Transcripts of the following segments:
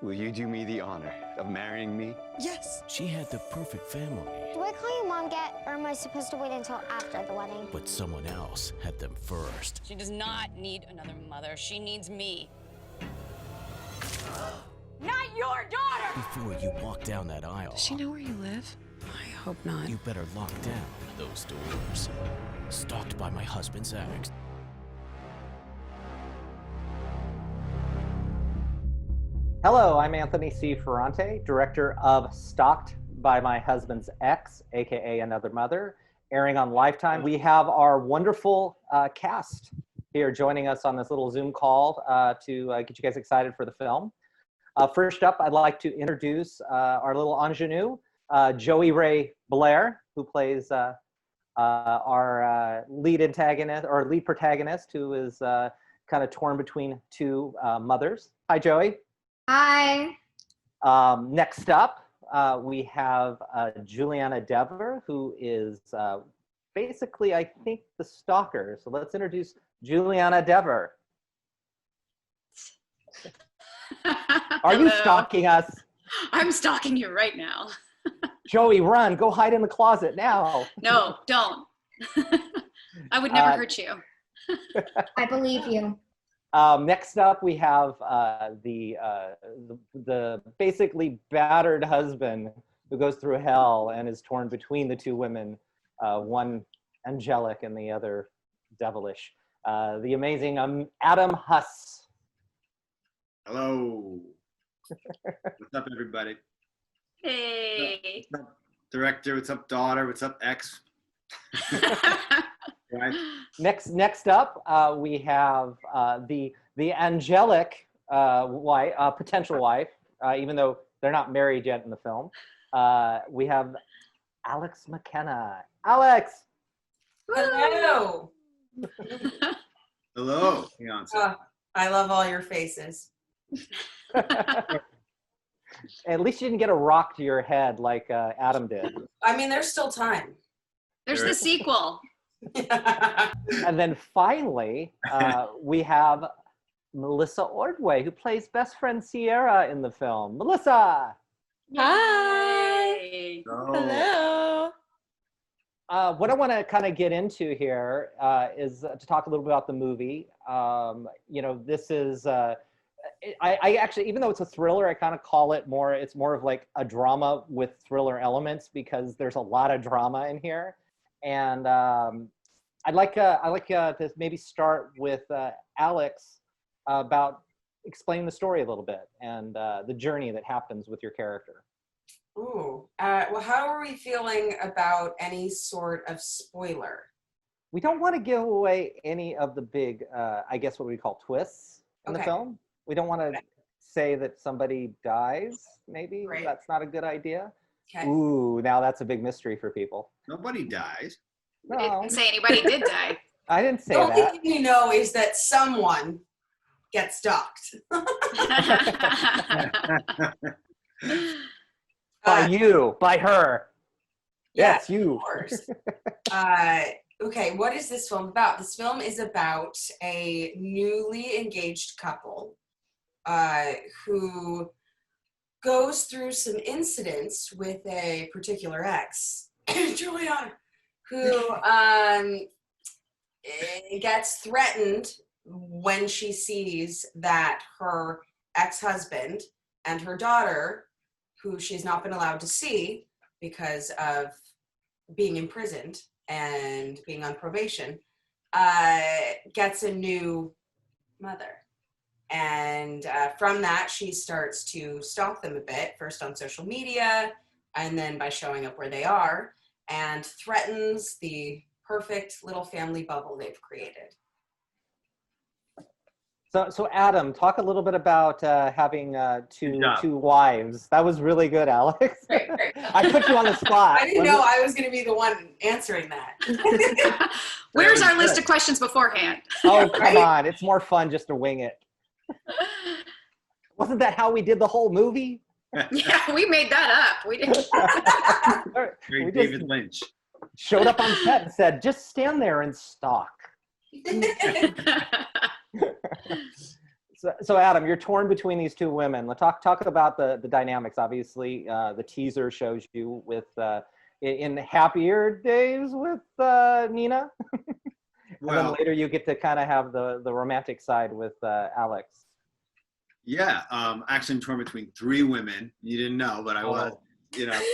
Will you do me the honor of marrying me? Yes. She had the perfect family. Do I call you Mom yet, or am I supposed to wait until after the wedding? But someone else had them first. She does not need another mother. She needs me. Not your daughter! Before you walk down that aisle, Does she know where you live? I hope not. you better lock down those doors. Stalked by my husband's ex. Hello, I'm Anthony C. Ferrante, director of Stalked by My Husband's Ex, aka Another Mother, airing on Lifetime. We have our wonderful cast here joining us on this little Zoom call to get you guys excited for the film. First up, I'd like to introduce our little ingenue, Joey Rae Blair, who plays our lead antagonist or lead protagonist, who is kind of torn between two mothers. Hi, Joey. Hi. Next up, we have Juliana Dever, who is basically, I think, the stalker. So let's introduce Juliana Dever. Are you stalking us? I'm stalking you right now. Joey, run. Go hide in the closet now. No, don't. I would never hurt you. I believe you. Next up, we have the basically battered husband who goes through hell and is torn between the two women, one angelic and the other devilish. The amazing Adam Huss. Hello. What's up, everybody? Hey. What's up, director? What's up, daughter? What's up, ex? Right. Next up, we have the angelic wife, potential wife, even though they're not married yet in the film. We have Alex McKenna. Alex. Hello. Hello, fiance. I love all your faces. At least you didn't get a rock to your head like Adam did. I mean, there's still time. There's the sequel. And then finally, we have Melissa Ordway, who plays best friend Sierra in the film. Melissa! Hi. Hey. Hello. What I want to kind of get into here is to talk a little bit about the movie. You know, this is, I actually, even though it's a thriller, I kind of call it it's more of like a drama with thriller elements because there's a lot of drama in here. And I'd like to maybe start with Alex about explaining the story a little bit and the journey that happens with your character. Ooh. Well, how are we feeling about any sort of spoiler? We don't want to give away any of the big, I guess what we call twists in the film. We don't want to say that somebody dies, maybe. Right. That's not a good idea. Okay. Ooh, now that's a big mystery for people. Nobody dies. We No, didn't say anybody did die. I didn't say The only that. thing we know is that someone gets stalked. By you, by her. Yes, Yeah, you. Of course. Okay, what is this film about? This film is about a newly engaged couple who goes through some incidents with a particular ex, Juliana, who gets threatened when she sees that her ex-husband and her daughter, who she's not been allowed to see because of being imprisoned and being on probation, gets a new mother. And from that, she starts to stalk them a bit, first on social media, and then by showing up where they are, and threatens the perfect little family bubble they've created. So Adam, talk a little bit about having two wives. That was really good, Alex. Right. I put you on the spot. I didn't know I was going to be the one answering that. Where's our list of questions beforehand? Oh, come on. It's more fun just to wing it. Wasn't that how we did the whole movie? Yeah, we made that up. We didn't. Very We David just Lynch. showed up on set and said, just stand there and stalk. So Adam, you're torn between these two women. Let's talk about the dynamics. Obviously, the teaser shows you with in happier days with Nina, and then later you get to kind of have the romantic side with Alex. Yeah, actually, I'm torn between 3 women. You didn't know, but I was. You know. Thank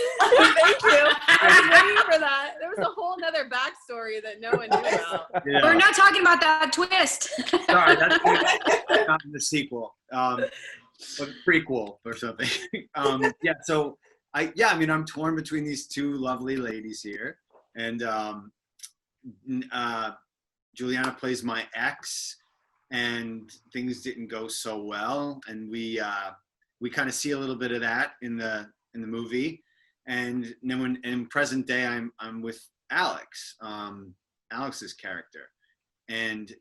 you. I was waiting for that. There was a whole nother backstory that no one knew about. Yeah. We're not talking about that twist. Sorry, that's not in the sequel, or the prequel or something. Yeah, so I'm torn between these 2 lovely ladies here, and Juliana plays my ex, and things didn't go so well, and we kind of see a little bit of that in the movie, and then when in present day I'm with Alex, Alex's character, and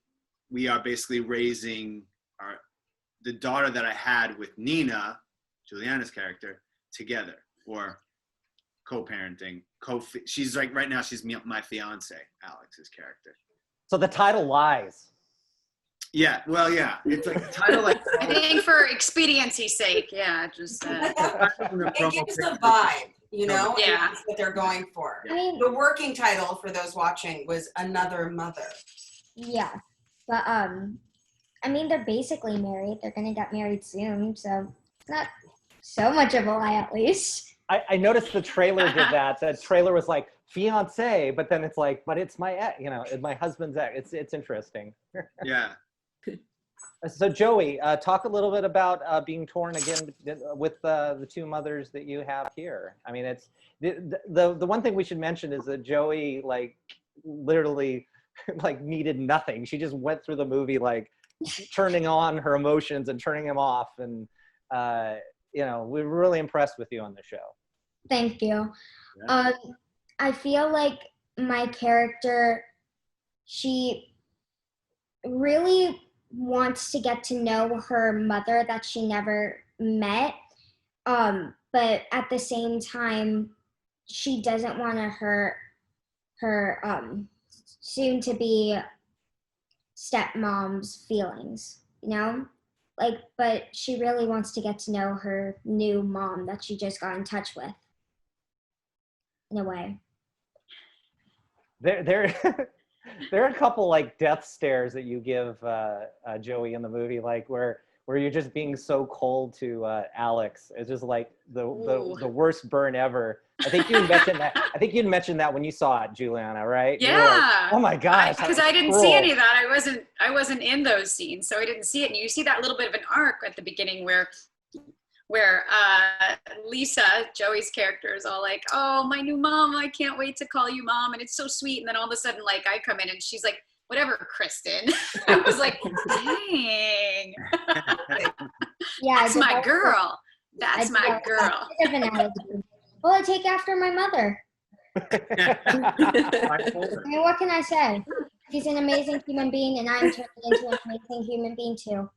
we are basically raising the daughter that I had with Nina, Juliana's character, together, or co-parenting. She's like right now she's my fiance, Alex's character. So the title lies. Yeah, well, yeah, it's like the title. Like, I think for expediency's sake, yeah, just. It gives a vibe, you know. Yeah. That's what they're going for. I mean, The working title for those watching was Another Mother. yeah, but I mean, they're basically married. They're gonna get married soon, so it's not so much of a lie, at least. I noticed the trailer did that. The trailer was like fiance, but then it's like, but it's my ex, my husband's ex. It's interesting. yeah. So Joey, talk a little bit about being torn again with the 2 mothers that you have here. I mean, it's the one thing we should mention is that Joey literally needed nothing. She just went through the movie turning on her emotions and turning them off, and we're really impressed with you on the show. Thank you. Yeah. I feel like my character, she really wants to get to know her mother that she never met, but at the same time, she doesn't want to hurt her soon-to-be stepmom's feelings, but she really wants to get to know her new mom that she just got in touch with, in a way. There are a couple death stares that you give Joey in the movie, where you're just being so cold to Alex. It's just the worst burn ever. I think you mentioned that. I think you mentioned that when you saw it, Juliana, right? Yeah. Oh my gosh. Because I didn't see any of that. I wasn't in those scenes, so I didn't see it. And you see that little bit of an arc at the beginning where Lisa, Joey's character, is all like, "Oh, my new mom, I can't wait to call you mom," and it's so sweet. And then all of a sudden, I come in and she's like, "Whatever, Kristen." I was like, "Dang, Yeah, that's my girl. That's my girl." Well, I take after my mother. I mean, what can I say? She's an amazing human being, and I'm turning into an amazing human being too.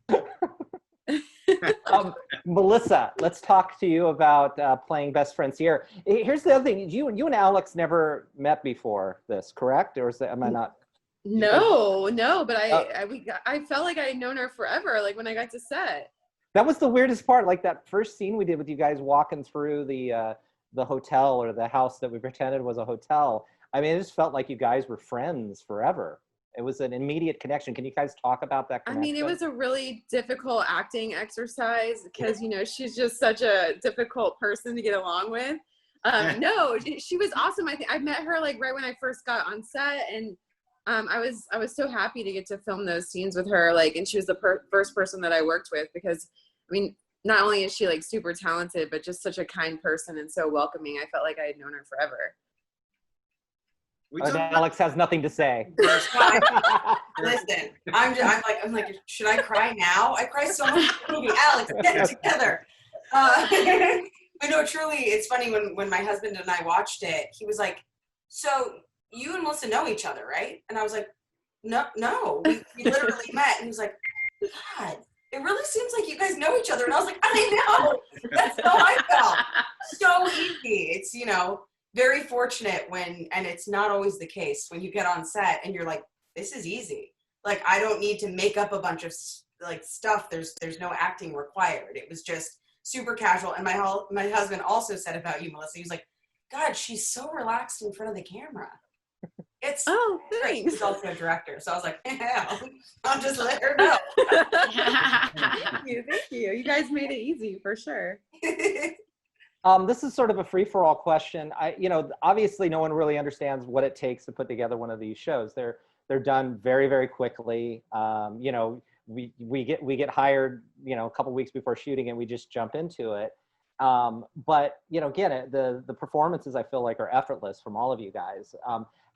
Melissa, let's talk to you about playing best friends here. Here's the other thing: you and Alex never met before this, correct? Or am I not? No, but I felt like I had known her forever. When I got to set. That was the weirdest part. That first scene we did with you guys walking through the hotel, or the house that we pretended was a hotel. I mean, it just felt like you guys were friends forever. It was an immediate connection. Can you guys talk about that connection? I mean, it was a really difficult acting exercise because, she's just such a difficult person to get along with. No, she was awesome. I think I met her right when I first got on set, and I was so happy to get to film those scenes with her. And she was the first person that I worked with because, I mean, not only is she super talented, but just such a kind person and so welcoming. I felt like I had known her forever. Alex has nothing to say. Listen, I'm like, should I cry now? I cry so much in the movie. Alex, get it together. But no, truly, it's funny when my husband and I watched it, he was like, "So you and Melissa know each other, right?" And I was like, No, we literally met. And he was like, "God, it really seems like you guys know each other." And I was like, "I know. That's how I felt." So easy. It's very fortunate and it's not always the case when you get on set and you're like, "This is easy. I don't need to make up a bunch of like stuff. There's no acting required. It was just super casual. And my husband also said about you, Melissa, he was like, God, she's so relaxed in front of the camera. It's great. He's also a director. So I was like, yeah, I'll just let her know. Thank you. You guys made it easy for sure. This is sort of a free-for-all question. Obviously no one really understands what it takes to put together one of these shows. They're done very, very quickly. We get hired, a couple weeks before shooting, and we just jump into it. But again, the performances I feel like are effortless from all of you guys.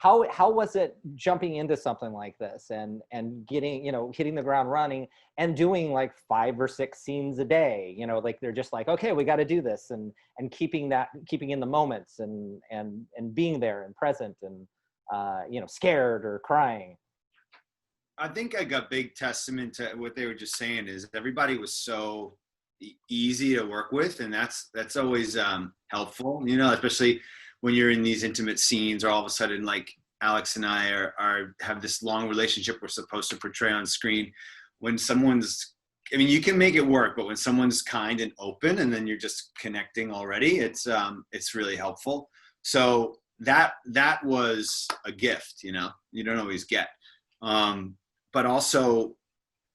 How was it jumping into something like this and getting, hitting the ground running and doing like 5 or 6 scenes a day, like they're just like, okay, we got to do this, and keeping in the moments and being there and present and, scared or crying. I think I got big testament to what they were just saying is everybody was so easy to work with, and that's always helpful, especially when you're in these intimate scenes, or all of a sudden, like Alex and I have this long relationship we're supposed to portray on screen. When someone's, you can make it work, but when someone's kind and open, and then you're just connecting already, it's really helpful. So that was a gift, you don't always get. But also,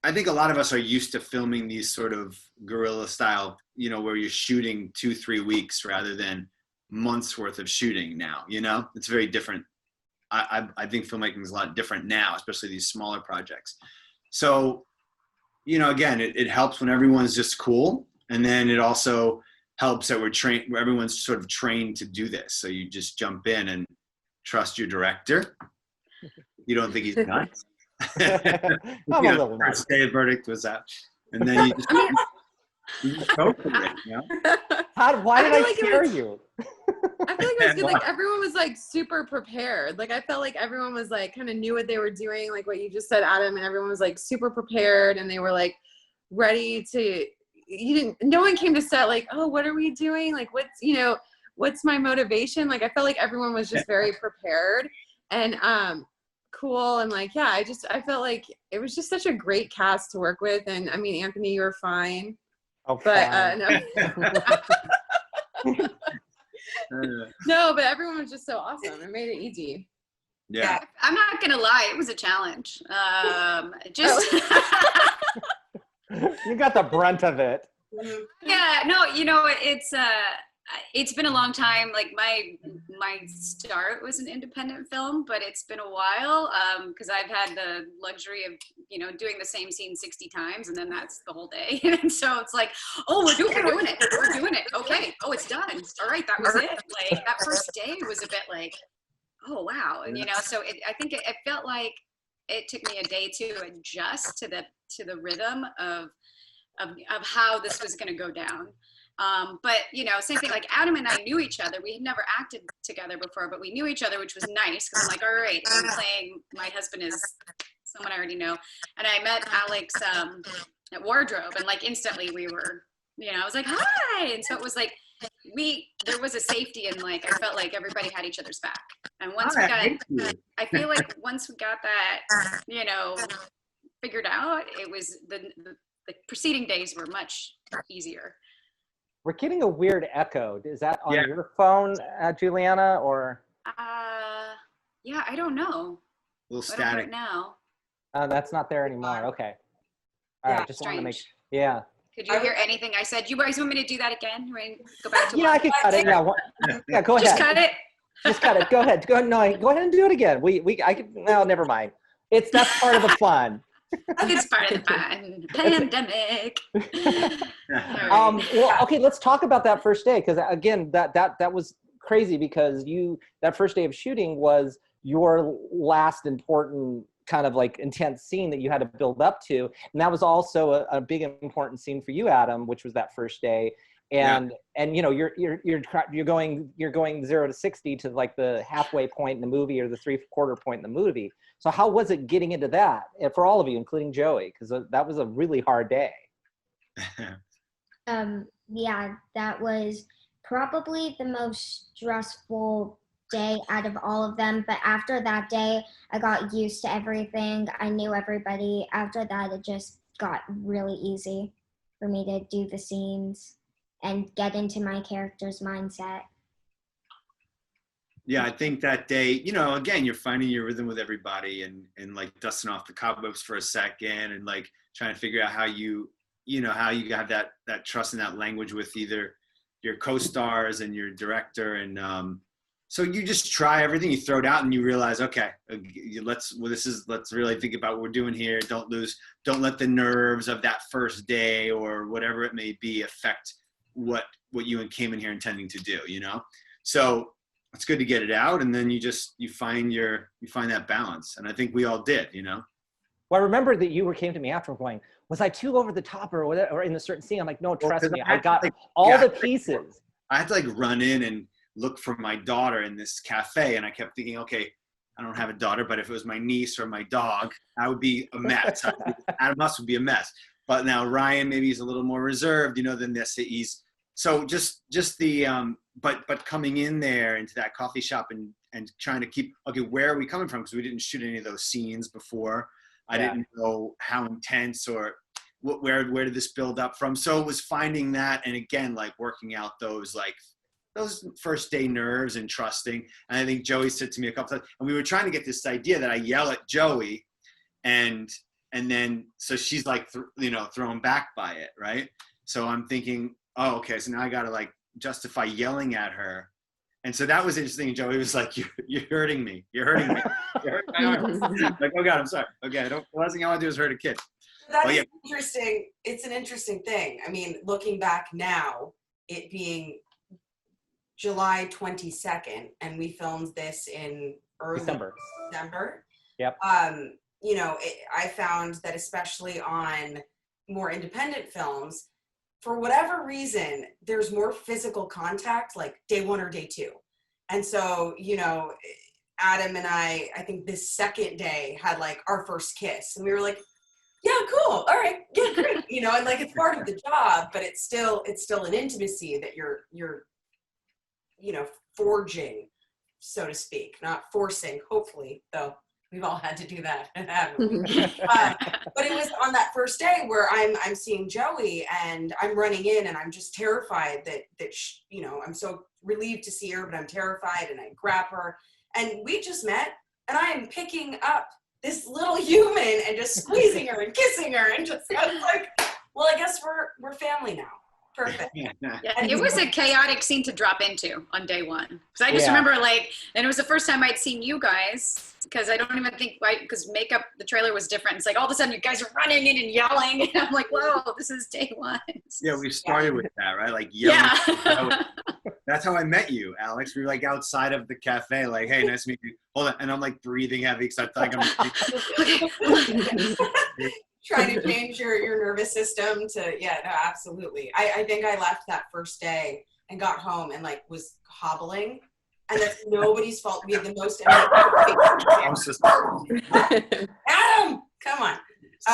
I think a lot of us are used to filming these sort of guerrilla style, where you're shooting 2-3 weeks rather than months worth of shooting now, it's very different. I think filmmaking is a lot different now, especially these smaller projects. So, again, it helps when everyone's just cool. And then it also helps that where everyone's sort of trained to do this. So you just jump in and trust your director. You don't think he's nuts. I'm a little nuts. First day verdict was out. And then you just go for it, Why did I scare you? I feel like it was good. Like everyone was like super prepared. Like I felt like everyone was like kind of knew what they were doing. Like what you just said, Adam, and everyone was like super prepared, and they were like ready to. No one came to set like, oh, what are we doing? Like what's my motivation? Like I felt like everyone was just very prepared and cool, and like I felt like it was just such a great cast to work with. And Anthony, you were fine. Oh, but no. No, but everyone was just so awesome. It made it easy. Yeah. I'm not gonna lie, it was a challenge. You got the brunt of it. Yeah, no, it's been a long time. Like my start was an independent film, but it's been a while because I've had the luxury of doing the same scene 60 times, and then that's the whole day. And so it's like, oh, we're doing it. Okay, oh, it's done. All right, that was it. Like that first day was a bit like, oh wow, and so I think it felt like it took me a day to adjust to the rhythm of how this was going to go down. But same thing, like Adam and I knew each other. We had never acted together before, but we knew each other, which was nice because I'm like, all right, I'm playing, my husband is someone I already know. And I met Alex at Wardrobe, and like instantly we were, I was like, hi. And so it was like, there was a safety, and like I felt like everybody had each other's back. And once I feel like once we got that, figured out, it was the preceding days were much easier. We're getting a weird echo. Is that on your phone, Juliana, or? Yeah, I don't know. A little static right now. That's not there anymore. Okay. All right. Just wanted to make. Yeah. Could you hear anything I said? You guys want me to do that again? Go back to. Yeah, I could cut it. Yeah. Go ahead. Just cut it. Just cut it. Go ahead. No, go ahead and do it again. I could. No, never mind. That's part of the fun. It's part of the fun. Pandemic. Well, okay, let's talk about that first day, because again, that was crazy, because that first day of shooting was your last important kind of like intense scene that you had to build up to, and that was also a big important scene for you, Adam, which was that first day. And you're going 0 to 60 to like the halfway point in the movie, or the 3/4 point in the movie. So how was it getting into that, and for all of you, including Joey, because that was a really hard day? Yeah, that was probably the most stressful day out of all of them. But after that day, I got used to everything. I knew everybody. After that, it just got really easy for me to do the scenes and get into my character's mindset. Yeah, I think that day, you know, again, you're finding your rhythm with everybody and like dusting off the cobwebs for a second and like trying to figure out how you have that trust and that language with either your co-stars and your director. And so you just try everything, you throw it out and you realize, okay, let's really think about what we're doing here. Don't let the nerves of that first day or whatever it may be affect what you came in here intending to do, you know? So it's good to get it out, and then you find that balance, and I think we all did, you know. Well, I remember that you came to me after going, was I too over the top or whatever, or in a certain scene? I'm like, no, trust me, I got all the pieces. I had to like run in and look for my daughter in this cafe, and I kept thinking, okay, I don't have a daughter, but if it was my niece or my dog, I would be a mess. Adam Huss would be a mess. But now Ryan, maybe he's a little more reserved, you know, than this. So just the but coming in there into that coffee shop and trying to keep, okay, where are we coming from? Because we didn't shoot any of those scenes before. I didn't know how intense or where did this build up from. So it was finding that, and again, like working out those first day nerves and trusting. And I think Joey said to me a couple times, and we were trying to get this idea that I yell at Joey, and then so she's like thrown back by it, right? So I'm thinking, oh, okay, so now I gotta like justify yelling at her. And so that was interesting. Joey was like, you're hurting me. You're hurting me. You're hurting my like, oh God, I'm sorry. Okay, the last thing I want to do is hurt a kid. That's interesting. It's an interesting thing. I mean, looking back now, it being July 22nd, and we filmed this in early December. Yep. You know, I found that especially on more independent films, for whatever reason, there's more physical contact, like day one or day two. And so, you know, Adam and I think this second day had like our first kiss, and we were like, yeah, cool. All right. Yeah, great. You know, and like, it's part of the job, but it's still an intimacy that you're, you know, forging, so to speak, not forcing, hopefully, though. We've all had to do that, haven't we? But it was on that first day where I'm seeing Joey, and I'm running in, and I'm just terrified that she, you know, I'm so relieved to see her, but I'm terrified, and I grab her, and we just met, and I am picking up this little human and just squeezing her and kissing her, and just I was like, well, I guess we're family now. Perfect. Yeah, it was a chaotic scene to drop into on day one. Because I just remember like, and it was the first time I'd seen you guys, because I don't even think, because makeup, the trailer was different. It's like all of a sudden you guys are running in and yelling. And I'm like, whoa, this is day one. Yeah, we started with that, right? Like yelling. Yeah. That's how I met you, Alex. We were like outside of the cafe, like, hey, nice to meet you. Hold on. And I'm like breathing heavy because I thought I'm trying to change your nervous system to, yeah, no, absolutely. I think I left that first day and got home and like was hobbling, and that's nobody's fault. We had the most Adam, come on.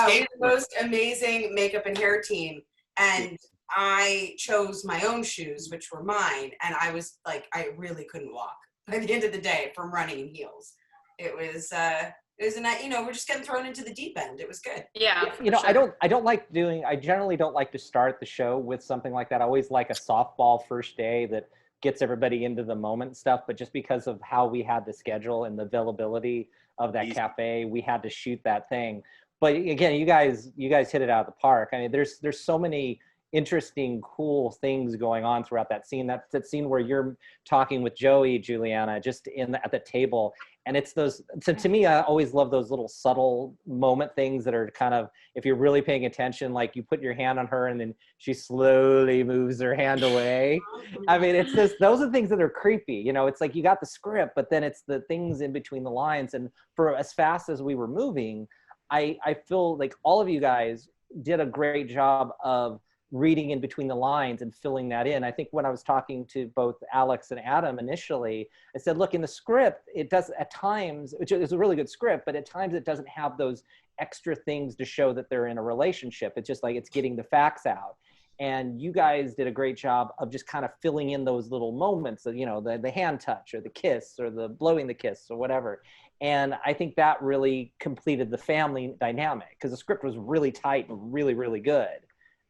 We had the most amazing makeup and hair team, and I chose my own shoes, which were mine, and I was like, I really couldn't walk by the end of the day from running in heels. It was a night, you know, we're just getting thrown into the deep end. It was good. Yeah. You know, sure. I generally don't like to start the show with something like that. I always like a softball first day that gets everybody into the moment and stuff. But just because of how we had the schedule and the availability of that cafe, we had to shoot that thing. But again, you guys hit it out of the park. I mean, there's so many interesting, cool things going on throughout that scene. That's that scene where you're talking with Joey, Juliana, just at the table. And it's those, to me, I always love those little subtle moment things that are kind of, if you're really paying attention, like you put your hand on her and then she slowly moves her hand away. I mean, it's just, those are things that are creepy. You know, it's like you got the script, but then it's the things in between the lines. And for as fast as we were moving, I feel like all of you guys did a great job of reading in between the lines and filling that in. I think when I was talking to both Alex and Adam initially, I said, look, in the script, it does at times, which is a really good script, but at times it doesn't have those extra things to show that they're in a relationship. It's just like it's getting the facts out. And you guys did a great job of just kind of filling in those little moments of, you know, the hand touch or the kiss or the blowing the kiss or whatever. And I think that really completed the family dynamic, because the script was really tight and really, really good.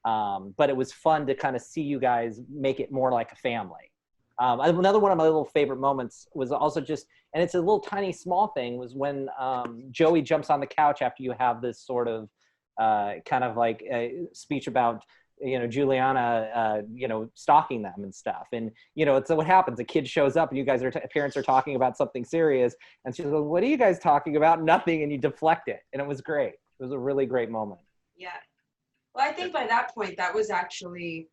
But it was fun to kind of see you guys make it more like a family. Another one of my little favorite moments was also just, and it's a little tiny small thing, was when Joey jumps on the couch after you have this sort of kind of like a speech about, Juliana, stalking them and stuff. And, it's what happens. A kid shows up and you guys parents are talking about something serious. And she's like, what are you guys talking about? Nothing. And you deflect it. And it was great. It was a really great moment. Yeah. Well, I think by that point, that was actually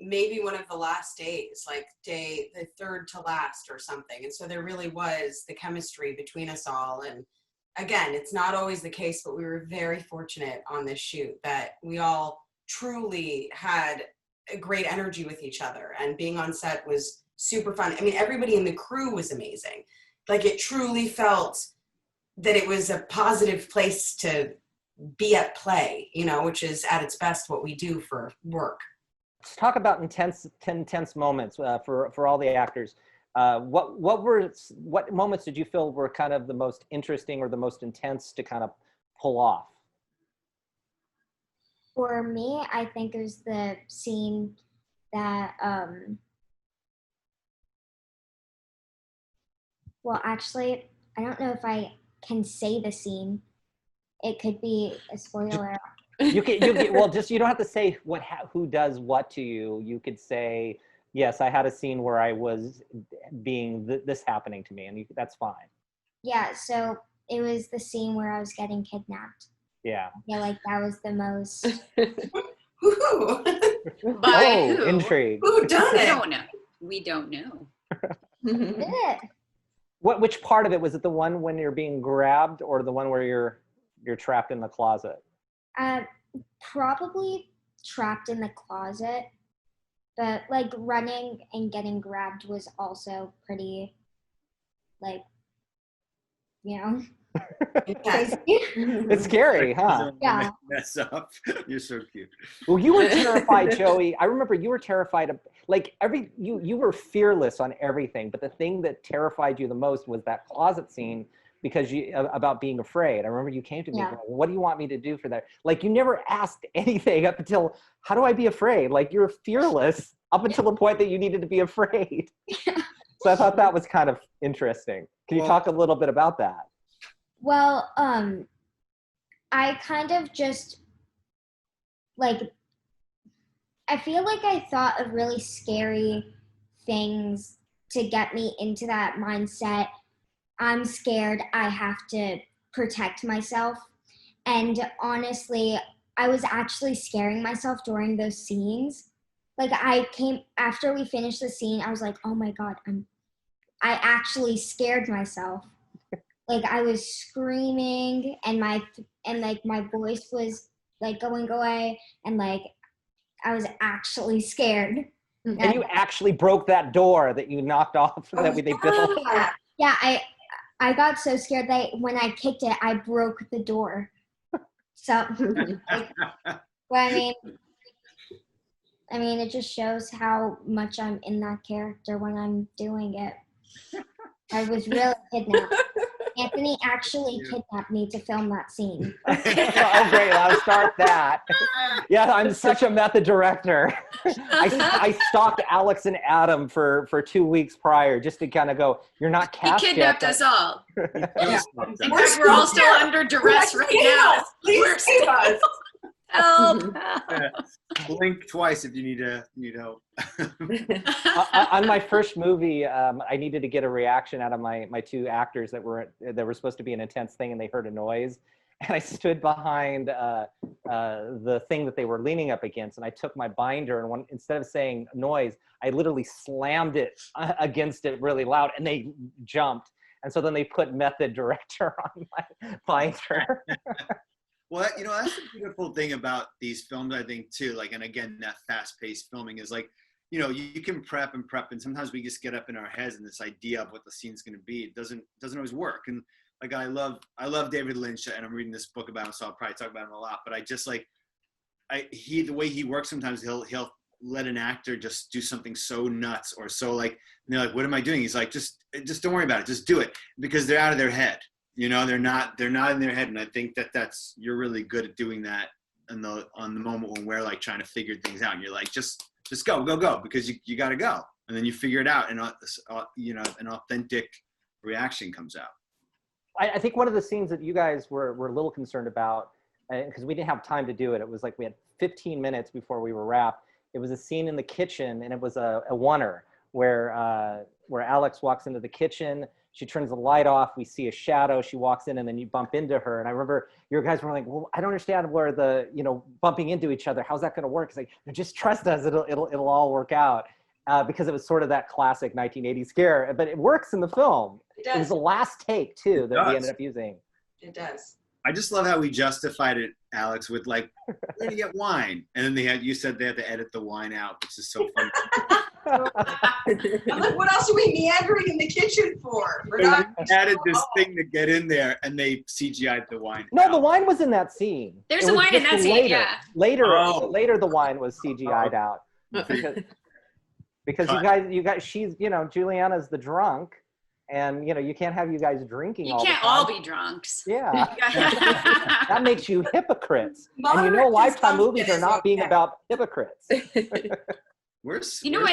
maybe one of the last days, like the third to last or something. And so there really was the chemistry between us all. And again, it's not always the case, but we were very fortunate on this shoot that we all truly had a great energy with each other, and being on set was super fun. I mean, everybody in the crew was amazing. Like, it truly felt that it was a positive place to be at play, which is at its best what we do for work. Let's talk about intense moments for all the actors. What moments did you feel were kind of the most interesting or the most intense to kind of pull off? For me, I think it was the scene that, well, actually, I don't know if I can say the scene. It could be a spoiler. You don't have to say who does what to you. You could say, yes, I had a scene where I was being this happening to me, and that's fine. Yeah, so it was the scene where I was getting kidnapped. Yeah. I feel like that was the most. By who? Intrigue. Who done it? I don't know. We don't know. Which part of it was it? The one when you're being grabbed, or the one where you're trapped in the closet? Probably trapped in the closet, but like running and getting grabbed was also pretty, like, crazy. It's scary, huh? Yeah. Mess up. You're so cute. Well, you were terrified, Joey. I remember you were terrified of, like, you were fearless on everything, but the thing that terrified you the most was that closet scene, because about being afraid. I remember you came to me, going, what do you want me to do for that? Like, you never asked anything up until, how do I be afraid? Like, you're fearless up until the point that you needed to be afraid. So I thought that was kind of interesting. Can you talk a little bit about that? Well, I kind of just, like, I feel like I thought of really scary things to get me into that mindset. I'm scared, I have to protect myself. And honestly, I was actually scaring myself during those scenes. Like, after we finished the scene, I was like, oh my God, I actually scared myself. Like, I was screaming, and my voice was like going away, and like I was actually scared. And you actually broke that door that you knocked off that they built. Yeah, I got so scared that when I kicked it, I broke the door. So, but I mean, it just shows how much I'm in that character when I'm doing it. I was really kidnapped. Anthony actually kidnapped me to film that scene. Oh, great. I'll start that. Yeah, I'm such a method director. I stalked Alex and Adam for 2 weeks prior just to kind of go, you're not cast yet. He kidnapped us all. In fact, we're all still under duress right now. Please save us. Help. Blink twice if you need help. On my first movie, I needed to get a reaction out of my two actors that were supposed to be an intense thing, and they heard a noise. And I stood behind the thing that they were leaning up against, and I took my binder, and instead of saying noise, I literally slammed it against it really loud, and they jumped. And so then they put method director on my binder. Well, that's the beautiful thing about these films, I think, too. Like, and again, that fast-paced filming is like, you can prep, and sometimes we just get up in our heads and this idea of what the scene's going to be. It doesn't always work. And like, I love David Lynch, and I'm reading this book about him, so I'll probably talk about him a lot. But I just like, the way he works, sometimes he'll let an actor just do something so nuts or so like, and they're like, what am I doing? He's like, just don't worry about it, just do it, because they're out of their head. You know, they're not in their head, and I think you're really good at doing that on the moment when we're like trying to figure things out. And you're like, just go, because you got to go, and then you figure it out, and an authentic reaction comes out. I think one of the scenes that you guys were a little concerned about, because we didn't have time to do it. It was like we had 15 minutes before we were wrapped. It was a scene in the kitchen, and it was a oneer where Alex walks into the kitchen. She turns the light off. We see a shadow. She walks in, and then you bump into her. And I remember your guys were like, "Well, I don't understand where bumping into each other. How's that going to work?" It's like, just trust us. It'll all work out. Because it was sort of that classic 1980s scare, but it works in the film. It was the last take too that we ended up using. It does. I just love how we justified it, Alex, with like, we're gonna get wine, and then you said they had to edit the wine out, which is so funny. I'm like, what else are we meandering in the kitchen for? We're They not added this thing to get in there, and they CGI'd the wine. No, out. the wine was in that scene. There's It a was wine in just that scene, later. yeah. Later, the wine was CGI'd out because you guys, she's Juliana's the drunk, and you can't have you guys drinking. You can't all be drunks. Yeah, that makes you hypocrites. Moderate And Lifetime consumption movies are is not being okay. about hypocrites. You know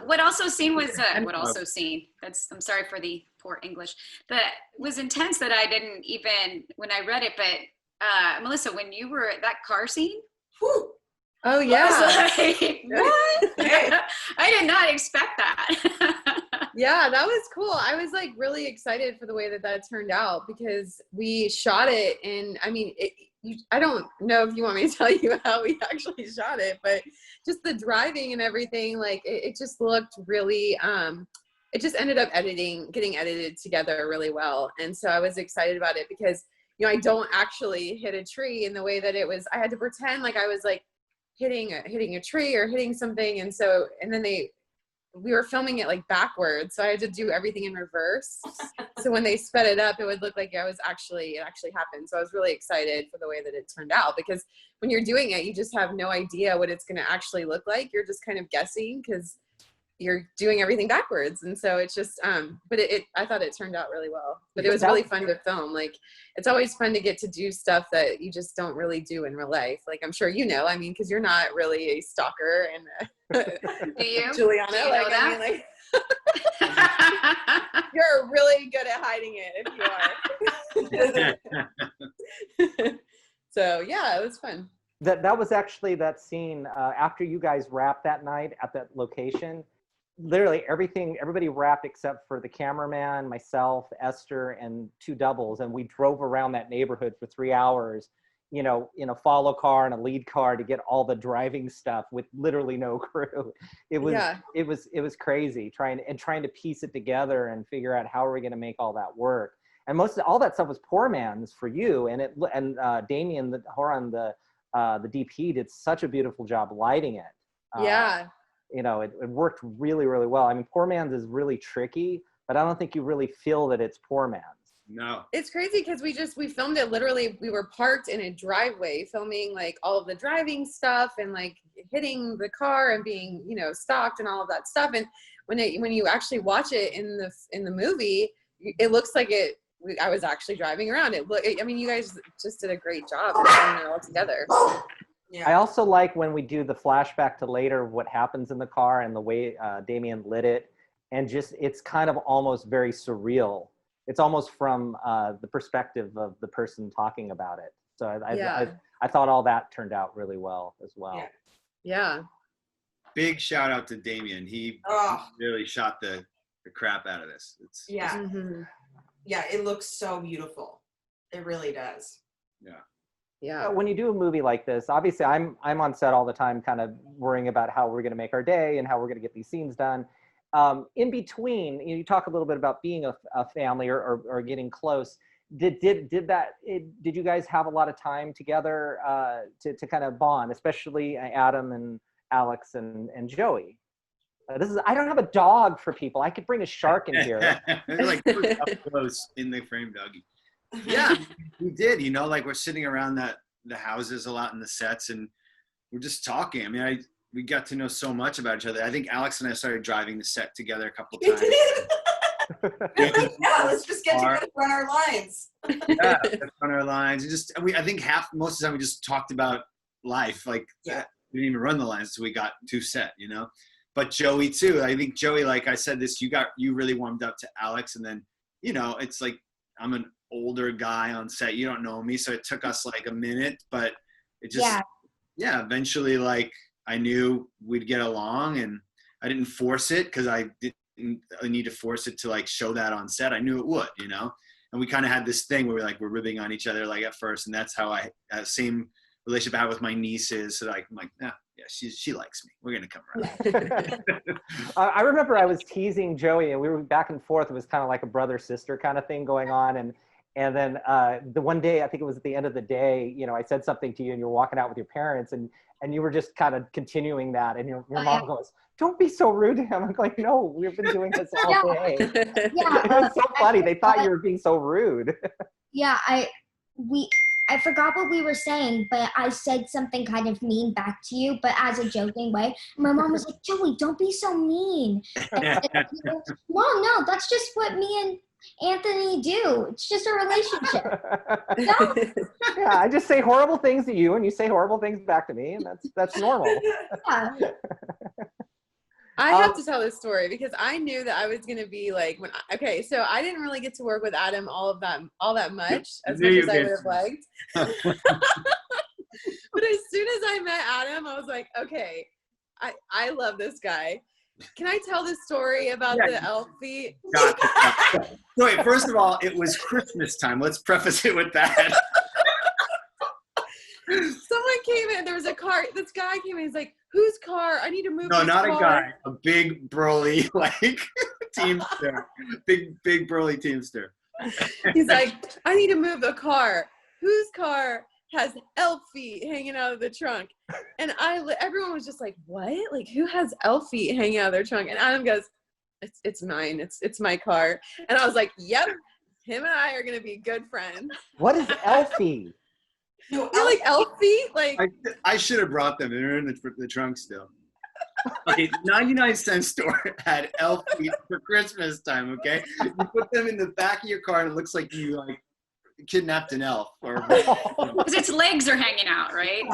what also scene was what also scene that's I'm sorry for the poor English, but was intense that I didn't even when I read it, but Melissa, when you were at that car scene, Whew. Oh yeah. I was like, what? I did not expect that. Yeah, that was cool. I was like really excited for the way that turned out because we shot it, and I mean, I don't know if you want me to tell you how we actually shot it, but just the driving and everything, like it just looked really, it just ended up getting edited together really well. And so I was excited about it because, I don't actually hit a tree in the way that it was, I had to pretend like I was like hitting a tree or hitting something. And then we were filming it like backwards. So I had to do everything in reverse. So when they sped it up, it would look like it actually happened. So I was really excited for the way that it turned out because when you're doing it, you just have no idea what it's going to actually look like. You're just kind of guessing because you're doing everything backwards. And so it's just, but I thought it turned out really well, but it was really fun to film. Like, it's always fun to get to do stuff that you just don't really do in real life. Like, I'm sure, I mean, cause you're not really a stalker and do you? Juliana, do you like, know I mean, like, you're really good at hiding it if you are. So yeah, it was fun. That was actually that scene after you guys wrapped that night at that location. Literally everybody wrapped except for the cameraman, myself, Esther, and two doubles, and we drove around that neighborhood for 3 hours, in a follow car and a lead car to get all the driving stuff with literally no crew. It was crazy trying to piece it together and figure out how are we going to make all that work. And all that stuff was poor man's for you, and Damien the DP did such a beautiful job lighting it. Yeah. It worked really, really well. I mean, poor man's is really tricky, but I don't think you really feel that it's poor man's. No. It's crazy because we filmed it literally, we were parked in a driveway filming like all of the driving stuff and like hitting the car and being, stalked and all of that stuff. And when you actually watch it in the movie, it looks like I was actually driving around. I mean, you guys just did a great job of putting it all together. Yeah. I also like when we do the flashback to later, what happens in the car and the way Damien lit it, and it's kind of almost very surreal. It's almost from the perspective of the person talking about it. So I thought all that turned out really well as well. Yeah. Big shout out to Damien. He really shot the crap out of this. Mm-hmm. Yeah, it looks so beautiful. It really does. Yeah. When you do a movie like this, obviously I'm on set all the time kind of worrying about how we're going to make our day and how we're going to get these scenes done. In between, you talk a little bit about being a family or getting close. Did you guys have a lot of time together to kind of bond, especially Adam and Alex and Joey? I don't have a dog for people. I could bring a shark in here. Like up close in the frame, doggy. Yeah, we did. Like we're sitting around the houses a lot in the sets, and we're just talking. I mean, we got to know so much about each other. I think Alex and I started driving the set together a couple times. Yeah, let's just get together, run our lines. Yeah, run our lines. I think most of the time we just talked about life. Like, we didn't even run the lines until we got to set, you know. But Joey too. I think Joey, like I said, you really warmed up to Alex, and then, you know, it's like I'm an older guy on set. You don't know me, so it took us like a minute, but it just eventually, like, I knew we'd get along, and I didn't force it because I didn't need to force it to like show that on set. I knew it would, you know. And we kind of had this thing where we're ribbing on each other like at first, and that's how same relationship I have with my nieces. So like, I'm like, yeah, she likes me. We're gonna come around. I remember I was teasing Joey, and we were back and forth. It was kind of like a brother-sister kind of thing going on, and then the one day, I think it was at the end of the day, you know, I said something to you, and you were walking out with your parents, and you were just kind of continuing that, and your mom goes, "Don't be so rude to him." I'm like, "No, we've been doing this all day." It was so funny. They thought you were being so rude. Yeah, I forgot what we were saying, but I said something kind of mean back to you, but as a joking way. My mom was like, "Joey, don't be so mean." No, that's just what me and Anthony do. It's just a relationship. No? Yeah, I just say horrible things to you, and you say horrible things back to me, and that's normal. Yeah. I have to tell this story because I knew that I was going to be like, so I didn't really get to work with Adam all that much as I would have liked. But as soon as I met Adam, I was like, okay, I love this guy. Can I tell the story about the elf feet? Wait, first of all, it was Christmas time. Let's preface it with that. Someone came in, there was a car, this guy came in, he's like, whose car? I need to move No, this not car. a guy. A big, burly, like, teamster. Big, burly teamster. He's like, I need to move the car. Whose car has elf feet hanging out of the trunk? And everyone was just like, what? Like, who has elf feet hanging out of their trunk? And Adam goes, it's mine. It's my car. And I was like, yep, him and I are going to be good friends. What is elf feet? You like elf feet? Like, I should have brought them. They're in the trunk still. Okay, 99-cent store had elf feet for Christmas time, okay? You put them in the back of your car and it looks like you like kidnapped an elf. Because its legs are hanging out, right?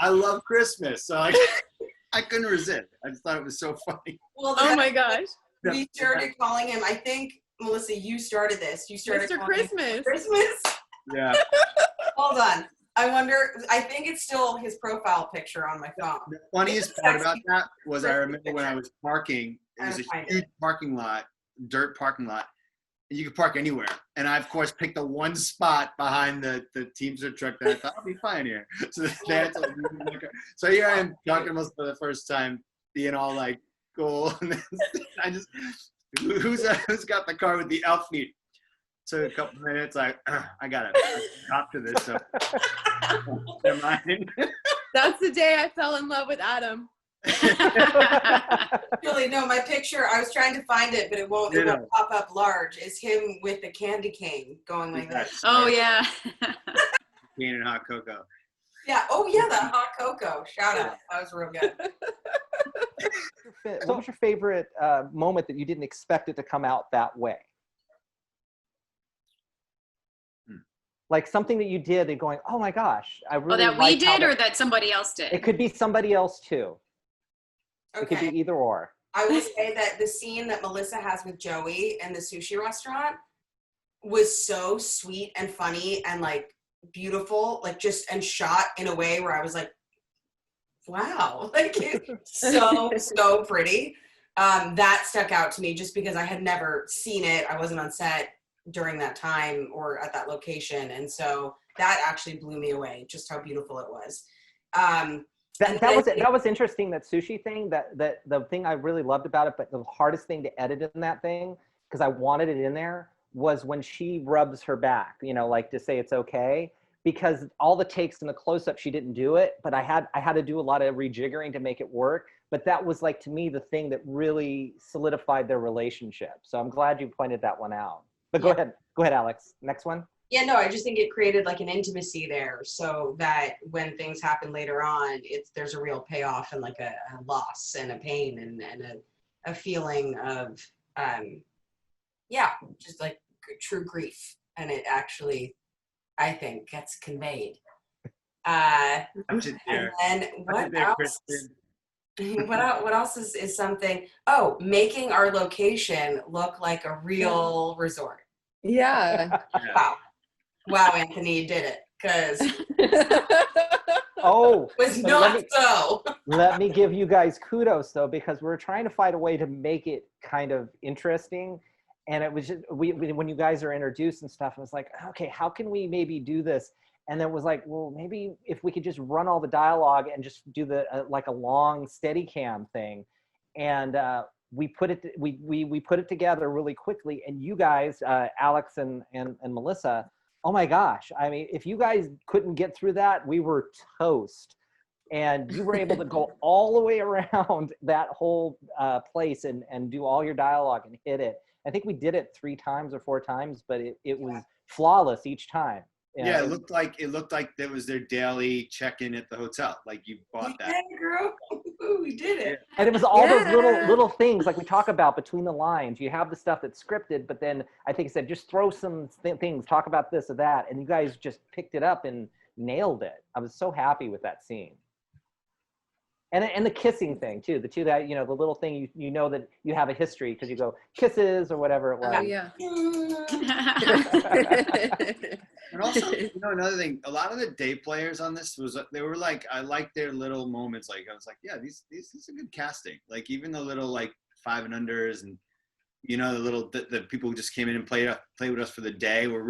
I love Christmas, so I couldn't resist. I just thought it was so funny. Well, oh my gosh. We started calling him, I think, Melissa, you started this. You started Mr. calling Christmas. him Christmas? Yeah. Hold on. I wonder, I think it's still his profile picture on my phone. The funniest part about that was I remember when I was parking, it was a huge parking lot, dirt parking lot. And you could park anywhere. And I, of course, picked the one spot behind the Teamster truck that I thought I'll be fine here. So so here I am talking almost for the first time, being all like, cool. And then I just, who's got the car with the elf feet? So a couple minutes, I got to talk to this. So never mind. That's the day I fell in love with Adam. Really, no, my picture, I was trying to find it, but it won't pop up large. Is him with the candy cane going like that. Oh, yeah. Cane and hot cocoa. Yeah. Oh, yeah, the hot cocoa. Shout out. That was real good. What was your favorite moment that you didn't expect it to come out that way? Like something that you did and going, oh my gosh, I really that we did or that somebody else did? It could be somebody else too. Okay. It could be either or. I will say that the scene that Melissa has with Joey in the sushi restaurant was so sweet and funny and like beautiful, like just and shot in a way where I was like, wow, like so pretty. That stuck out to me just because I had never seen it. I wasn't on set during that time or at that location, and so that actually blew me away, just how beautiful it was. That was interesting, that sushi thing. That the thing I really loved about it, but the hardest thing to edit in that thing, because I wanted it in there, was when she rubs her back, you know, like to say it's okay, because all the takes in the close-up she didn't do it, but I had to do a lot of rejiggering to make it work. But that was, like, to me, the thing that really solidified their relationship. So I'm glad you pointed that one out. But go ahead, Alex. Next one. Yeah, no, I just think it created like an intimacy there, so that when things happen later on, there's a real payoff and like a loss and a pain and a feeling of yeah, just like true grief, and it actually, I think, gets conveyed. And then what else? What else is something? Oh, making our location look like a real resort. Yeah. Wow, Anthony, you did it, because Oh, it was not so. Let me give you guys kudos though, because we're trying to find a way to make it kind of interesting. And it was just, when you guys are introduced and stuff, it was like, okay, how can we maybe do this? And then it was like, well, maybe if we could just run all the dialogue and just do the like a long steady cam thing. And we put it together really quickly. And you guys, Alex and Melissa, oh my gosh. I mean, if you guys couldn't get through that, we were toast. And you were able to go all the way around that whole place and do all your dialogue and hit it. I think we did it 3 times or 4 times, but it was flawless each time. Yeah, it looked like that was their daily check-in at the hotel. Like you bought that. Yeah, girl. We did it. And it was all those little things like we talk about between the lines. You have the stuff that's scripted, but then I think I said, just throw some things, talk about this or that. And you guys just picked it up and nailed it. I was so happy with that scene. And the kissing thing too, the two that, the little thing you know that you have a history because you go kisses or whatever it was. Oh, yeah. And also, another thing, a lot of the day players on this they were like, I liked their little moments. Like I was like, yeah, this is a good casting. Like even the little like 5 and unders and the people who just came in and played with us for the day were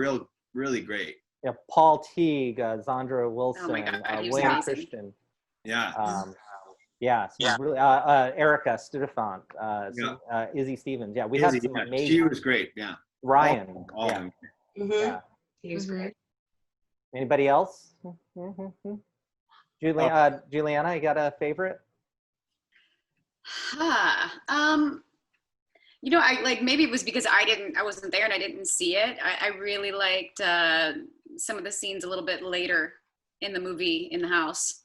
really great. Yeah, Paul Teague, Zandra Wilson, Oh my God, he was Wayne amazing. Christian. Yeah. Really, Erica Studefant, Izzy Stevens. Yeah, we had some amazing. She was great. Yeah. Ryan. All of them. Yeah. He was great. Anybody else? Juliana, you got a favorite? I like, maybe it was because I wasn't there and I didn't see it. I really liked some of the scenes a little bit later in the movie in the house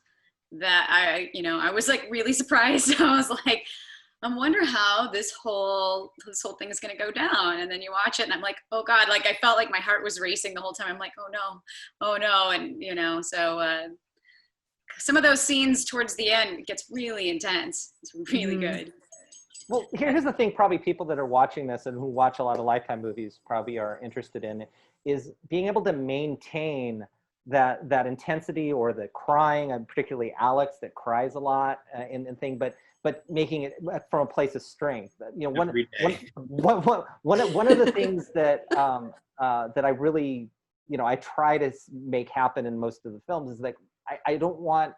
that I was like really surprised. I was like, I wonder how this whole thing is going to go down. And then you watch it and I'm like, oh God, like I felt like my heart was racing the whole time. I'm like, oh no. And so some of those scenes towards the end, it gets really intense. It's really good. Well, here's the thing, probably people that are watching this and who watch a lot of Lifetime movies probably are interested in, is being able to maintain that intensity or the crying, and particularly Alex that cries a lot and thing, but making it from a place of strength. One of the things that that I really, I try to make happen in most of the films is that I want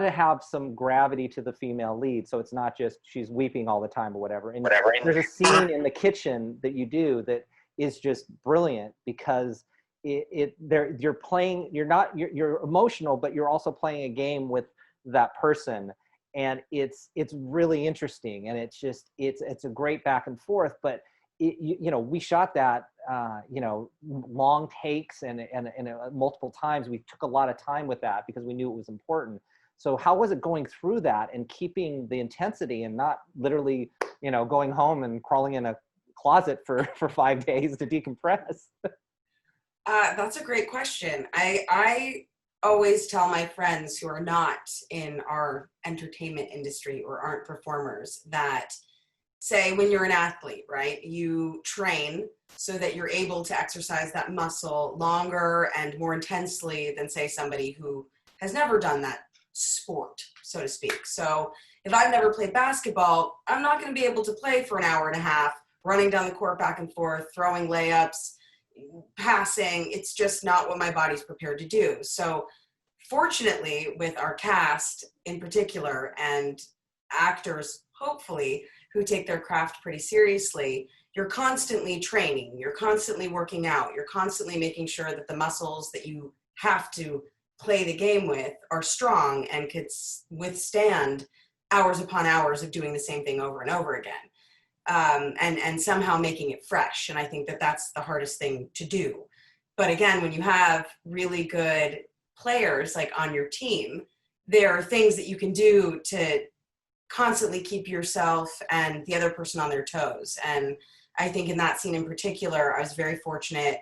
to have some gravity to the female lead, so it's not just she's weeping all the time or whatever. And there's a scene in the kitchen that you do that is just brilliant because you're emotional, but you're also playing a game with that person, and it's really interesting, and it's a great back and forth. But we shot that long takes and multiple times. We took a lot of time with that because we knew it was important. So how was it going through that and keeping the intensity and not literally, going home and crawling in a closet for 5 days to decompress? That's a great question. I always tell my friends who are not in our entertainment industry or aren't performers that, say, when you're an athlete, right, you train so that you're able to exercise that muscle longer and more intensely than, say, somebody who has never done that sport, so to speak. So if I've never played basketball, I'm not going to be able to play for an hour and a half, running down the court back and forth, throwing layups, passing. It's just not what my body's prepared to do. So fortunately, with our cast in particular and actors, hopefully, who take their craft pretty seriously, you're constantly training, you're constantly working out, you're constantly making sure that the muscles that you have to play the game with are strong and could withstand hours upon hours of doing the same thing over and over again, and somehow making it fresh. And I think that that's the hardest thing to do. But again, when you have really good players like on your team, there are things that you can do to constantly keep yourself and the other person on their toes. And I think in that scene in particular, I was very fortunate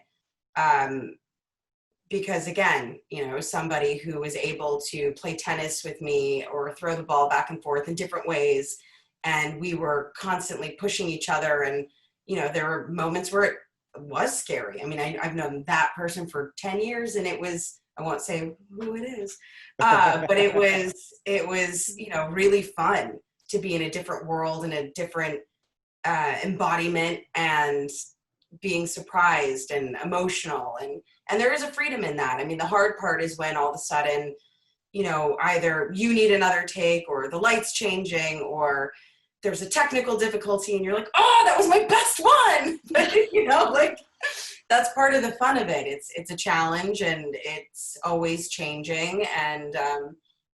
because again, you know, somebody who was able to play tennis with me or throw the ball back and forth in different ways. And we were constantly pushing each other. And, you know, there were moments where it was scary. I mean, I've known that person for 10 years and it was, I won't say who it is, but it was, you know, really fun to be in a different world and a different embodiment and being surprised and emotional. And there is a freedom in that. I mean, the hard part is when all of a sudden, you know, either you need another take or the light's changing or there's a technical difficulty and you're like, oh, that was my best one. But, you know, like that's part of the fun of it. It's a challenge and it's always changing. And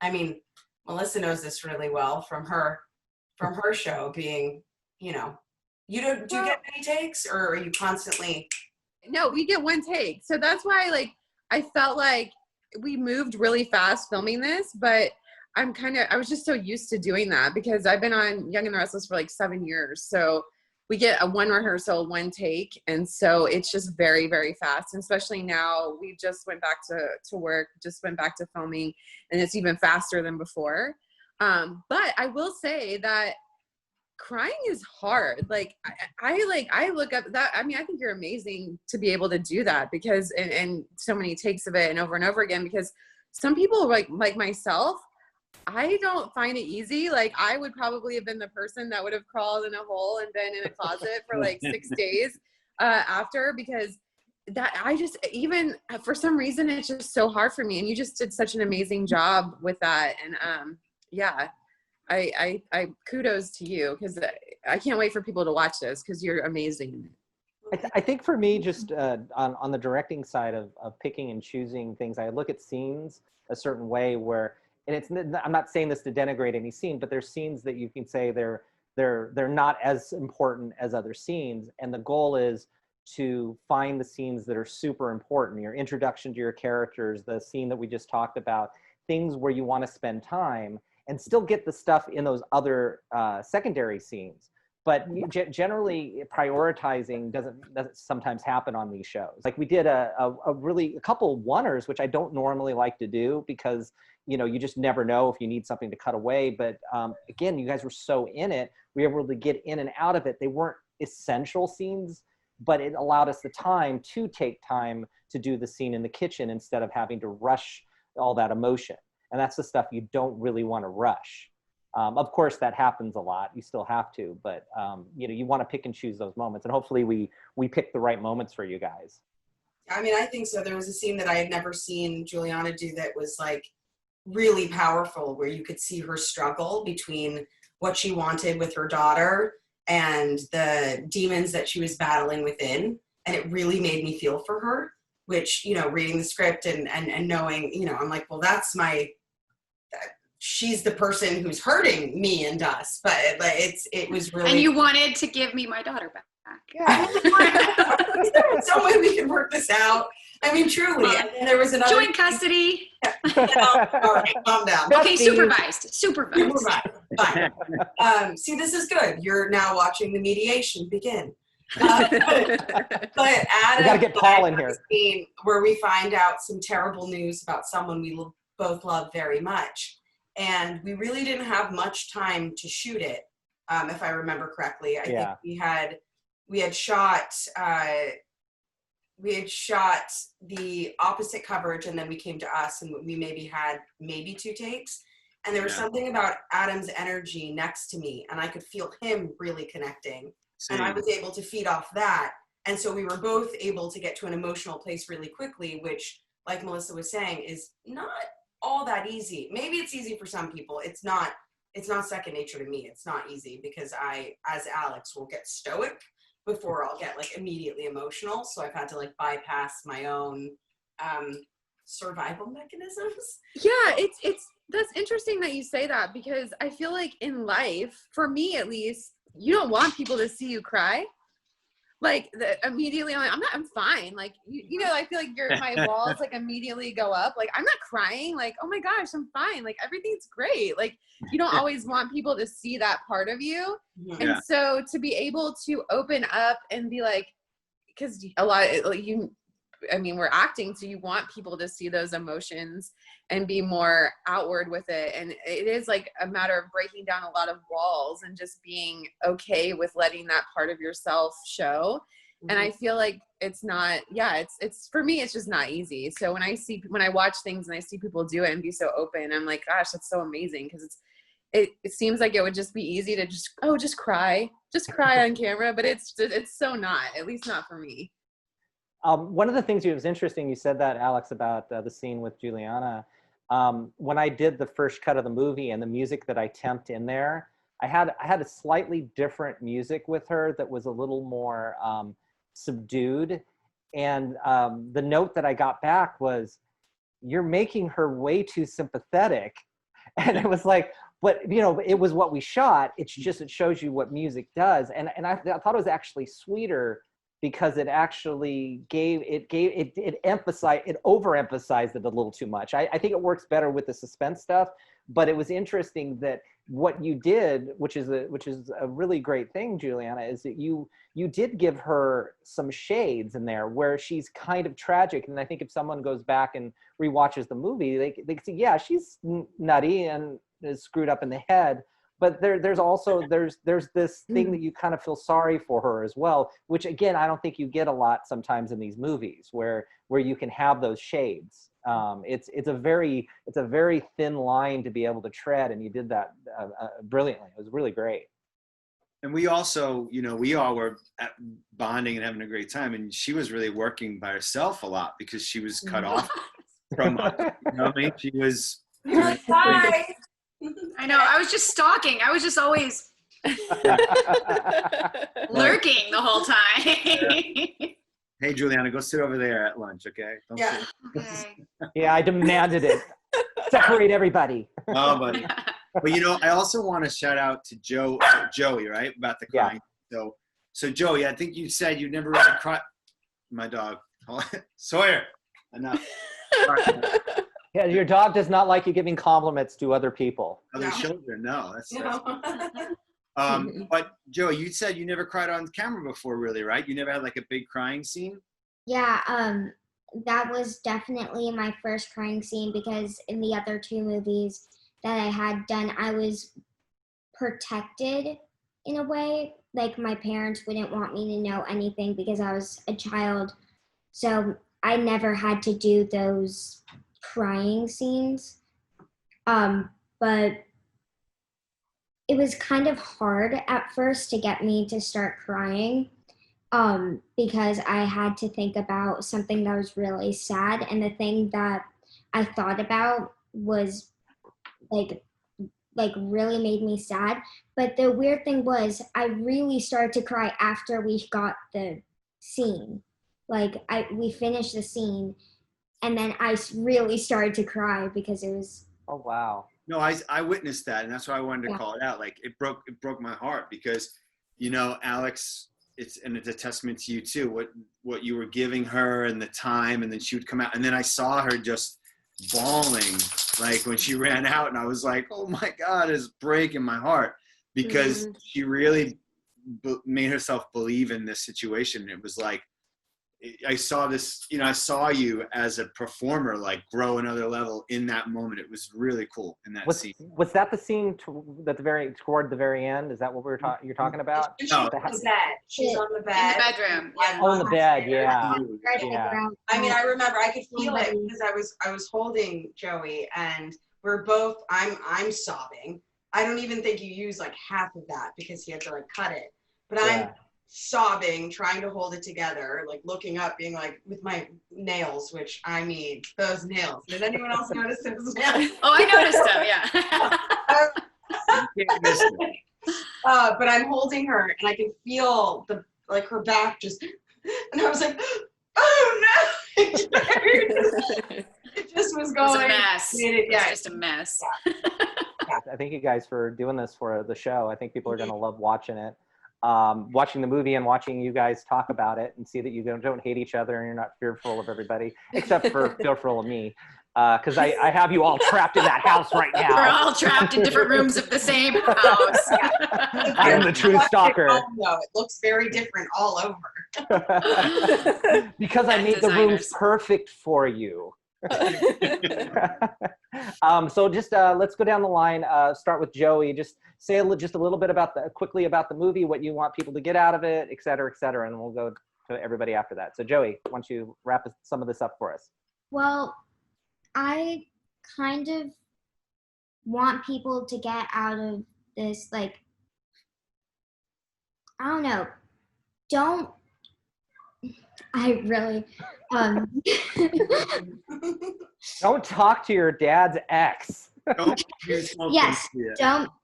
I mean, Melissa knows this really well from her show being, you know, do you get many takes or are you constantly? No, we get one take. So that's why like I felt like we moved really fast filming this, but I was just so used to doing that because I've been on Young and the Restless for like 7 years. So we get a one rehearsal, one take. And so it's just very, very fast. And especially now we just went back to work, just went back to filming and it's even faster than before. But I will say that crying is hard. Like I look up that. I mean, I think you're amazing to be able to do that because, and so many takes of it and over again, because some people like myself, I don't find it easy. Like I would probably have been the person that would have crawled in a hole and been in a closet for like 6 days after, because that I just, even for some reason, it's just so hard for me. And you just did such an amazing job with that. And yeah. I kudos to you because I can't wait for people to watch this because you're amazing. I think for me, just on the directing side of picking and choosing things, I look at scenes a certain way where, and I'm not saying this to denigrate any scene, but there's scenes that you can say they're not as important as other scenes, and the goal is to find the scenes that are super important. Your introduction to your characters, the scene that we just talked about, things where you want to spend time. And still get the stuff in those other secondary scenes. But generally prioritizing doesn't sometimes happen on these shows. Like we did a couple oneers, which I don't normally like to do because, you know, you just never know if you need something to cut away. But again, you guys were so in it, we were able to get in and out of it. They weren't essential scenes, but it allowed us the time to take time to do the scene in the kitchen instead of having to rush all that emotion. And that's the stuff you don't really want to rush. Of course, that happens a lot. You still have to, but you know, you want to pick and choose those moments. And hopefully we pick the right moments for you guys. I mean, I think so. There was a scene that I had never seen Juliana do that was like really powerful, where you could see her struggle between what she wanted with her daughter and the demons that she was battling within. And it really made me feel for her, which, you know, reading the script and knowing, you know, I'm like, well, she's the person who's hurting me and us, but it was really. And you wanted to give me my daughter back. Yeah. Is there some way we can work this out? I mean, truly. And there was another joint custody. All right, calm down. Okay, supervised. Fine. See, this is good. You're now watching the mediation begin. But Adam, we gotta get Paul in here. Scene where we find out some terrible news about someone we both love very much, and we really didn't have much time to shoot it. If I remember correctly, I think we had shot the opposite coverage, and then we came to us, and we had 2 takes. And there was something about Adam's energy next to me, and I could feel him really connecting. Same. And I was able to feed off that. And so we were both able to get to an emotional place really quickly, which, like Melissa was saying, is not all that easy. Maybe it's easy for some people. It's not second nature to me. It's not easy because I, as Alex, will get stoic before I'll get like immediately emotional. So I've had to like bypass my own survival mechanisms. Yeah, that's interesting that you say that, because I feel like in life, for me at least, you don't want people to see you cry. like immediately I'm fine. Like, you know, I feel like my walls like immediately go up. Like, I'm not crying. Like, oh my gosh, I'm fine. Like, everything's great. Like, you don't always want people to see that part of you. Yeah. And so to be able to open up and be like, because a lot of, like, we're acting, so you want people to see those emotions and be more outward with it. And it is like a matter of breaking down a lot of walls and just being okay with letting that part of yourself show. And I feel like it's not, it's for me, it's just not easy. So when I watch things and I see people do it and be so open, I'm like, gosh, that's so amazing. Because it seems like it would just be easy to just cry on camera, but it's so not, at least not for me. One of the things was interesting, you said that, Alex, about the scene with Juliana. When I did the first cut of the movie and the music that I temped in there, I had a slightly different music with her that was a little more subdued. And the note that I got back was, "You're making her way too sympathetic." And it was like, but you know, it was what we shot. It's just, it shows you what music does. And I thought it was actually sweeter, because it actually it overemphasized it a little too much. I think it works better with the suspense stuff, but it was interesting that what you did, which is a really great thing, Juliana, is that you did give her some shades in there where she's kind of tragic. And I think if someone goes back and rewatches the movie, they can see, yeah, she's nutty and is screwed up in the head. But there's also this thing that you kind of feel sorry for her as well, which again, I don't think you get a lot sometimes in these movies where you can have those shades. It's a very thin line to be able to tread, and you did that brilliantly. It was really great. And we also, you know, we all were bonding and having a great time, and she was really working by herself a lot because she was cut off from us. You know what I mean? She was. Bye. I know. I was just stalking. I was just always lurking the whole time. Hey, Juliana, go sit over there at lunch, okay? Don't sit. Okay. Yeah, I demanded it. Separate everybody. Oh, buddy. But you know, I also want to shout out to Joey, right? About the crying. Yeah. So Joey, I think you said you never really cried. My dog. Sawyer. Enough. Yeah, your dog does not like you giving compliments to other people. Other children, no. But Joey, you said you never cried on camera before, really, right? You never had like a big crying scene? Yeah, that was definitely my first crying scene, because in the other two movies that I had done, I was protected in a way. Like, my parents wouldn't want me to know anything because I was a child. So I never had to do those crying scenes. But it was kind of hard at first to get me to start crying, because I had to think about something that was really sad, and the thing that I thought about was like really made me sad. But the weird thing was, I really started to cry after we got the scene. Like, we finished the scene, and then I really started to cry because it was. Oh wow. No, I witnessed that, and that's why I wanted to call it out. Like, it broke my heart because, you know, Alex, it's a testament to you too, what you were giving her and the time, and then she would come out, and then I saw her just bawling, like when she ran out, and I was like, oh my God, it's breaking my heart, because she really made herself believe in this situation. It was like, I saw this, you know, I saw you as a performer, like, grow another level in that moment. It was really cool in that scene. Was that the scene toward the very end? Is that what you're talking about? She's on the bed. She's on the bed. In the bedroom. Yeah. Oh, in the bed. Yeah. I mean, I remember I could feel it because I was holding Joey, and we're both. I'm sobbing. I don't even think you used like half of that because he had to like cut it. But I'm sobbing, trying to hold it together, like looking up, being like, with my nails, which I mean, those nails. Did anyone else notice those nails? Oh, I noticed them, yeah. But I'm holding her, and I can feel her back just, and I was like, oh no! It just was going. It's a mess. It's just a mess. I thank you guys for doing this for the show. I think people are going to love watching it. watching the movie and watching you guys talk about it and see that you don't hate each other and you're not fearful of everybody, except for fearful of me. Because I have you all trapped in that house right now. We're all trapped in different rooms of the same house. I am the true stalker. No, it looks very different all over. Because I made the rooms perfect for you. So just let's go down the line. Start with Joey. Just say just a little bit quickly about the movie, what you want people to get out of it, et cetera, and we'll go to everybody after that. So Joey, why don't you wrap some of this up for us? Well, I kind of want people to get out of this, like, I don't know, Don't talk to your dad's ex. Yes,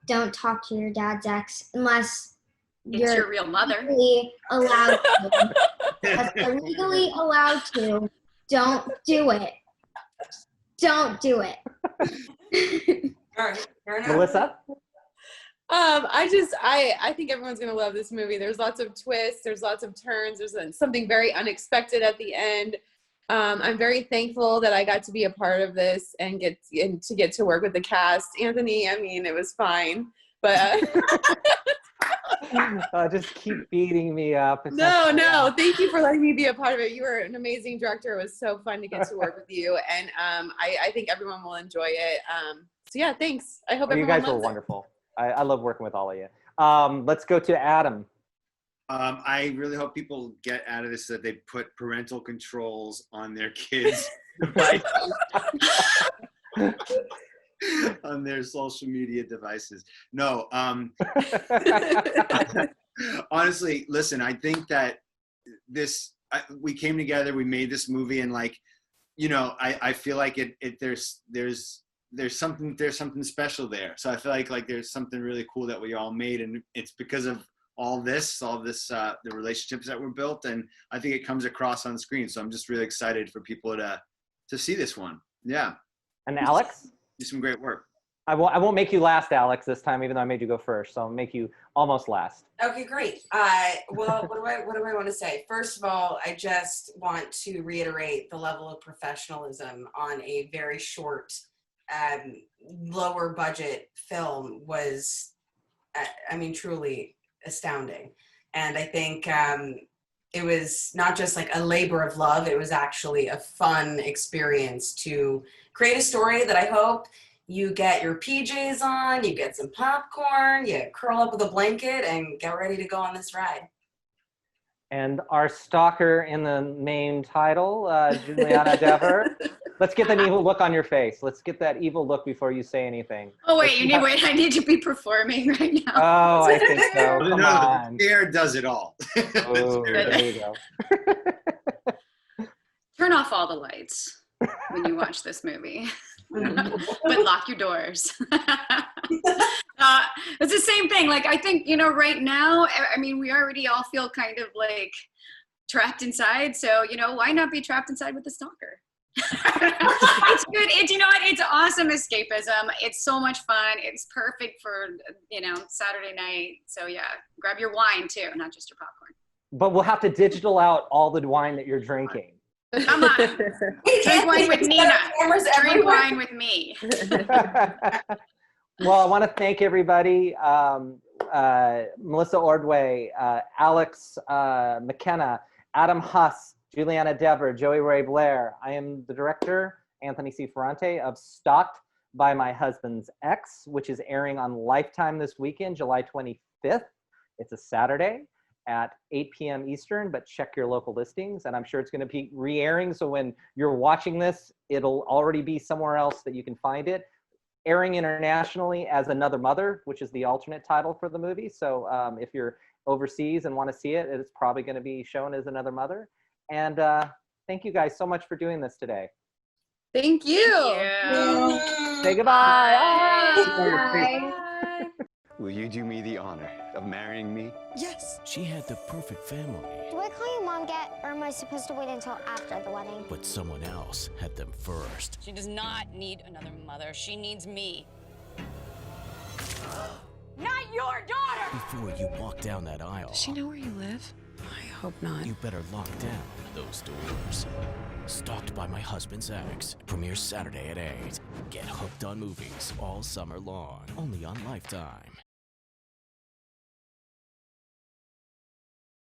don't talk to your dad's ex unless It's your real mother. Legally allowed to. If they're legally allowed to, don't do it. Don't do it. All right, fair enough. Melissa? I think everyone's gonna love this movie. There's lots of twists, there's lots of turns, there's something very unexpected at the end. I'm very thankful that I got to be a part of this and get to work with the cast. Anthony, I mean, it was fine, but Just keep beating me up. No, thank you for letting me be a part of it. You were an amazing director. It was so fun to get to work with you, and I think everyone will enjoy it. So yeah, thanks. I hope everyone you guys were loves it. wonderful. I love working with all of you. Let's go to Adam. I really hope people get out of this that they put parental controls on their kids' on their social media devices. No, honestly, listen, I think that we came together, we made this movie, and like, you know, I feel like there's something special there. So I feel like there's something really cool that we all made, and it's because of all this, the relationships that were built, and I think it comes across on screen. So I'm just really excited for people to see this one. Yeah. And Alex? Do some great work. I won't make you last, Alex, this time, even though I made you go first. So I'll make you almost last. Okay, great. Well, what do I want to say? First of all, I just want to reiterate the level of professionalism on a very short, lower budget film was, I mean, truly astounding. And I think it was not just like a labor of love, it was actually a fun experience to create a story that I hope you get your PJs on, you get some popcorn, you curl up with a blanket and get ready to go on this ride. And our stalker in the main title, Juliana Dever. Let's get that evil look on your face. Let's get that evil look before you say anything. Oh, wait, I need to be performing right now. Oh, I think so. Come on. The air does it all. Oh, there you go. Turn off all the lights when you watch this movie. But lock your doors. It's the same thing. Like, I think, you know, right now, I mean, we already all feel kind of like trapped inside. So, you know, why not be trapped inside with the stalker? It's good. You know what? It's awesome escapism. It's so much fun. It's perfect for, you know, Saturday night. So yeah, grab your wine too, not just your popcorn. But we'll have to digital out all the wine that you're drinking. Come on. Drink wine with Nina. Drink wine with me. Well, I want to thank everybody. Melissa Ordway, Alex McKenna, Adam Huss, Juliana Dever, Rae Blair. I am the director, Anthony C. Ferrante, of Stalked by My Husband's Ex, which is airing on Lifetime this weekend, July 25th. It's a Saturday at 8 p.m. Eastern, but check your local listings, and I'm sure it's going to be re-airing, so when you're watching this, it'll already be somewhere else that you can find it. Airing internationally as Another Mother, which is the alternate title for the movie, so if you're overseas and want to see it, it's probably going to be shown as Another Mother. And thank you guys so much for doing this today. Thank you. Say goodbye. Bye. Will you do me the honor of marrying me? Yes, she had the perfect family. Do I call you mom yet, or am I supposed to wait until after the wedding? But someone else had them first. She does not need another mother. She needs me. Not your daughter! Before you walk down that aisle, Does she know where you live? I hope not. you better lock down those doors. Stalked by My Husband's Ex premieres Saturday at 8. Get hooked on movies all summer long, only on Lifetime.